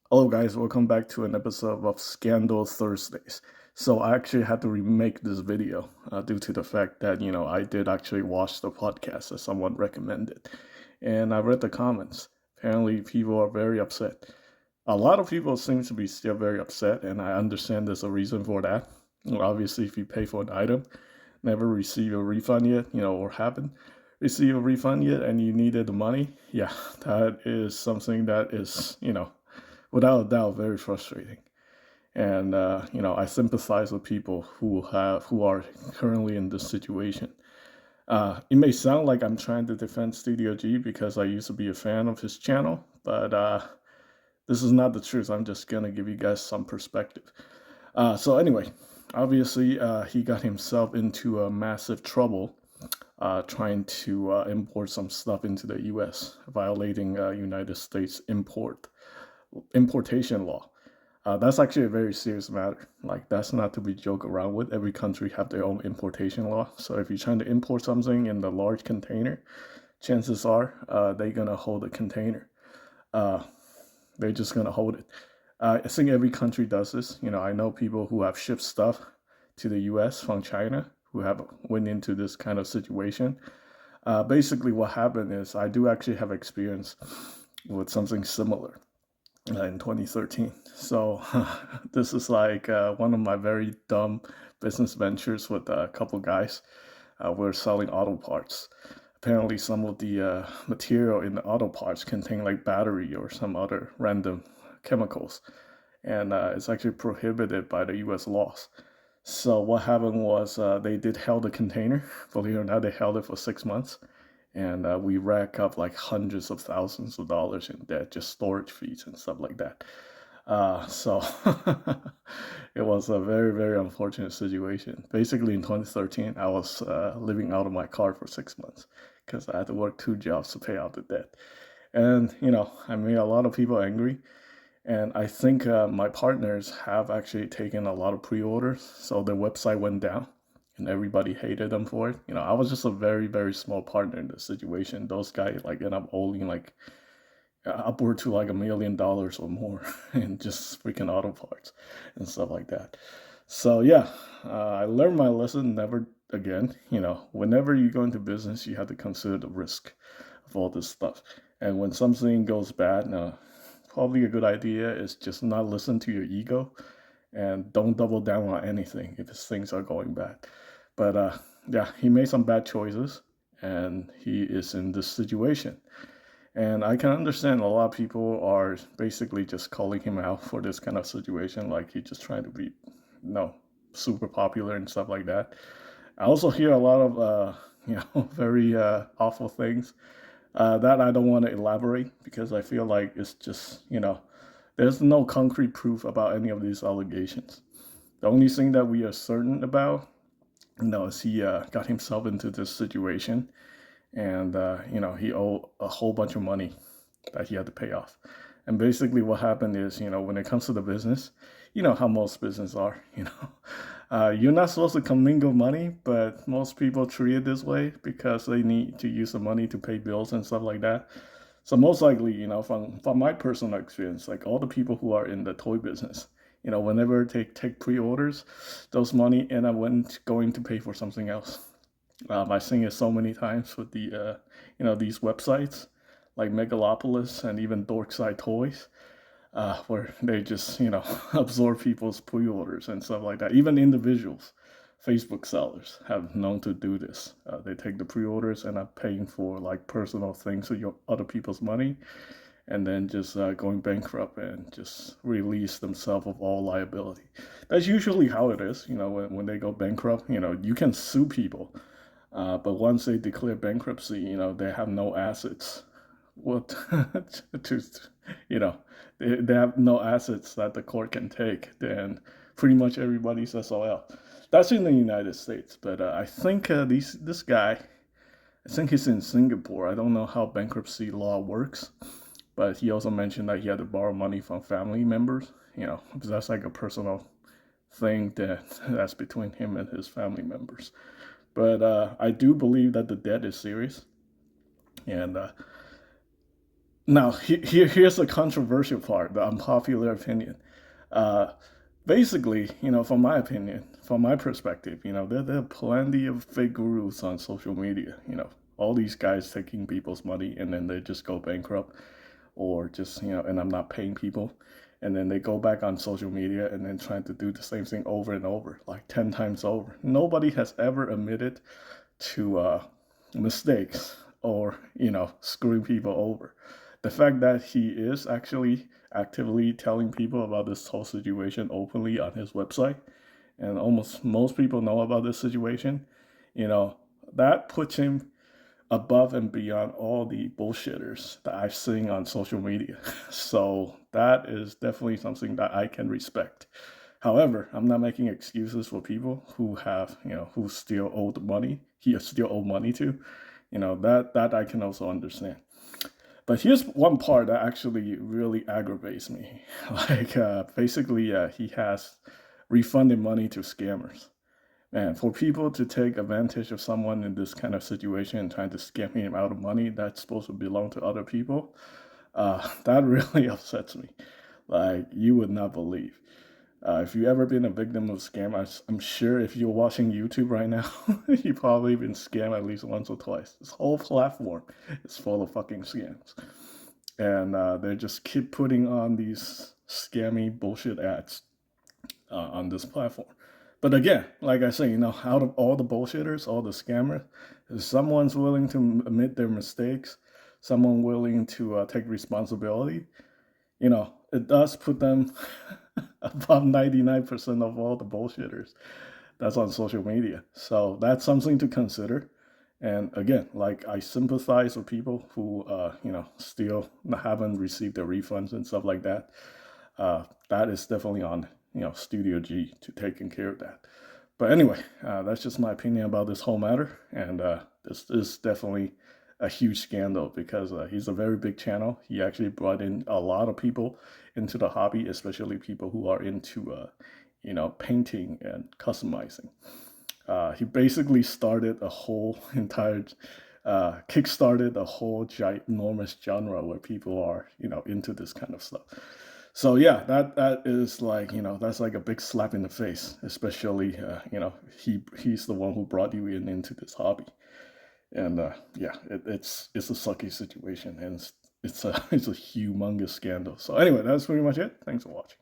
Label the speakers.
Speaker 1: Hello, guys. Welcome back to an episode of Scandal Thursdays. So, I actually had to remake this video due to the fact that, I did actually watch the podcast that someone recommended. And I read the comments. Apparently, people are very upset. A lot of people seem to be still very upset, and I understand there's a reason for that. Well, obviously, if you pay for an item, never receive a refund yet, or haven't received a refund yet, and you needed the money, yeah, that is something that is, without a doubt, very frustrating. And I sympathize with people who are currently in this situation. It may sound like I'm trying to defend Studio G because I used to be a fan of his channel, but this is not the truth. I'm just gonna give you guys some perspective. So anyway, obviously he got himself into a massive trouble trying to import some stuff into the U.S., violating United States importation law. That's actually a very serious matter. Like, that's not to be joked around with. Every country have their own importation law. So if you're trying to import something in the large container, chances are they're gonna hold the container. Uh, they're just gonna hold it. I think every country does this. I know people who have shipped stuff to the U.S. from China who have went into this kind of situation. Basically, what happened is I do actually have experience with something similar in 2013. So this is like one of my very dumb business ventures with a couple guys. We're selling auto parts. Apparently, some of the material in the auto parts contain like battery or some other random chemicals, and it's actually prohibited by the U.S. laws. So what happened was they did held the container. Believe it or not, they held it for 6 months, and we rack up like hundreds of thousands of dollars in debt, just storage fees and stuff like that. So it was a very, very unfortunate situation. Basically, in 2013, I was living out of my car for 6 months because I had to work two jobs to pay out the debt. And, I made a lot of people angry. And I think my partners have actually taken a lot of pre-orders, so their website went down, and everybody hated them for it. I was just a very, very small partner in this situation. Those guys like end up owing like upward to like $1 million or more in just freaking auto parts and stuff like that. So yeah, I learned my lesson. Never again. Whenever you go into business, you have to consider the risk of all this stuff. And when something goes bad, probably a good idea is just not listen to your ego and don't double down on anything if things are going bad. But yeah, he made some bad choices and he is in this situation. And I can understand a lot of people are basically just calling him out for this kind of situation, like he's just trying to be, super popular and stuff like that. I also hear a lot of, very awful things that I don't want to elaborate because I feel like it's just, there's no concrete proof about any of these allegations. The only thing that we are certain about, is he got himself into this situation and, he owed a whole bunch of money that he had to pay off. And basically what happened is, when it comes to the business, you know how most business are, you're not supposed to commingle money, but most people treat it this way because they need to use the money to pay bills and stuff like that. So most likely, from my personal experience, like all the people who are in the toy business, whenever they take pre-orders, those money end up going to pay for something else. I've seen it so many times with the, these websites like Megalopolis and even Dorkside Toys, where they just, absorb people's pre-orders and stuff like that. Even individuals, Facebook sellers have known to do this. They take the pre-orders and are paying for like personal things with other people's money, and then just going bankrupt and just release themselves of all liability. That's usually how it is. When they go bankrupt, you can sue people, but once they declare bankruptcy, they have no assets. What to, you know, they have no assets that the court can take. Then pretty much everybody's SOL. That's in the United States, but I think this guy, I think he's in Singapore. I don't know how bankruptcy law works, but he also mentioned that he had to borrow money from family members. Because that's like a personal thing that's between him and his family members. But I do believe that the debt is serious, and Now, here's the controversial part, the unpopular opinion. Uh, Basically, from my opinion, from my perspective, there are plenty of fake gurus on social media. All these guys taking people's money and then they just go bankrupt, or just, and I'm not paying people. And then they go back on social media and then trying to do the same thing over and over, like 10 times over. Nobody has ever admitted to mistakes or, screwing people over. The fact that he is actually actively telling people about this whole situation openly on his website, and almost most people know about this situation, you know, that puts him above and beyond all the bullshitters that I've seen on social media. So that is definitely something that I can respect. However, I'm not making excuses for people who have, who still owe the money. He still owe money to, that I can also understand. But here's one part that actually really aggravates me. Like, basically, he has refunded money to scammers. And for people to take advantage of someone in this kind of situation and trying to scam him out of money that's supposed to belong to other people, that really upsets me. Like, you would not believe. If you've ever been a victim of scam, I'm sure if you're watching YouTube right now, you've probably been scammed at least once or twice. This whole platform is full of fucking scams. And they just keep putting on these scammy bullshit ads on this platform. But again, like I say, out of all the bullshitters, all the scammers, if someone's willing to admit their mistakes, someone willing to take responsibility, it does put them above 99% of all the bullshitters that's on social media. So that's something to consider. And again, like, I sympathize with people who, still haven't received their refunds and stuff like that. That is definitely on, Studio G to taking care of that. But anyway, that's just my opinion about this whole matter. And this is definitely a huge scandal because he's a very big channel. He actually brought in a lot of people into the hobby, especially people who are into, painting and customizing. He basically started a whole entire, kickstarted a whole ginormous genre where people are, into this kind of stuff. So yeah, that is like, that's like a big slap in the face, especially he's the one who brought you into this hobby. And yeah, it's a sucky situation, and it's a it's a humongous scandal. So anyway, that's pretty much it. Thanks for watching.